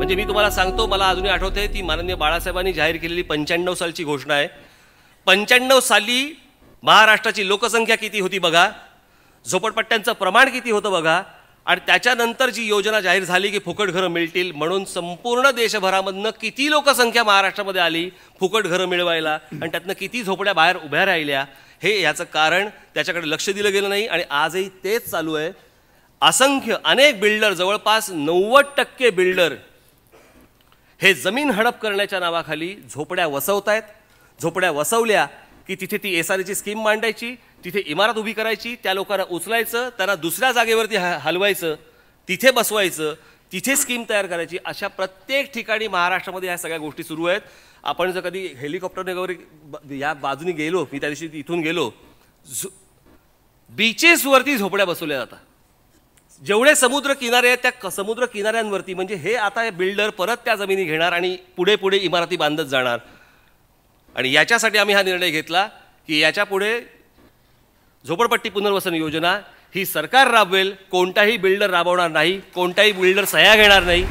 म्हणजे मी तुम्हाला सांगतो, मला अजूनही आठवते ती माननीय बाळासाहेबांनी जाहीर केलेली 95 सालची घोषणा आहे. 95 साली महाराष्ट्राची लोकसंख्या किती होती बघा, झोपडपट्ट्यांचं प्रमाण किती होतं बघा, आणि त्याच्यानंतर जी योजना जाहीर झाली की फुकट घरं मिळतील म्हणून संपूर्ण देशभरामधनं किती लोकसंख्या महाराष्ट्रामध्ये आली फुकट घरं मिळवायला, आणि त्यातनं किती झोपड्या बाहेर उभ्या राहिल्या, हे याचं कारण त्याच्याकडे लक्ष दिलं गेलं नाही. आणि आजही तेच चालू आहे. असंख्य अनेक बिल्डर, जवळपास 90% बिल्डर हे जमीन हडप करण्याच्या नावाखाली झोपड्या वसवतायत. झोपड्या वसवल्या की तिथे ती SRAची स्कीम मांडायची, तिथे इमारत उभी करायची, त्या लोकांना उचलायचं, त्यांना दुसऱ्या जागेवरती हलवायचं, तिथे बसवायचं, तिथे स्कीम तयार करायची. अशा प्रत्येक ठिकाणी महाराष्ट्रामध्ये ह्या सगळ्या गोष्टी सुरू आहेत. आपण जर कधी हेलिकॉप्टरने वगैरे या बाजूने गेलो, मी त्या दिवशी इथून गेलो, बीचेसवरती झोपड्या बसवल्या जातात. जेवढे समुद्र किनारे आहेत त्या समुद्र किनाऱ्यांवरती, म्हणजे हे आता हे बिल्डर परत त्या जमिनी घेणार आणि पुढे पुढे इमारती बांधत जाणार. आणि याच्यासाठी आम्ही हा निर्णय घेतला की याच्या पुढे झोपडपट्टी पुनर्वसन योजना ही सरकार राबवेल, कोणताही बिल्डर राबवणार नाही, कोणताही बिल्डर सह्या घेणार नाही.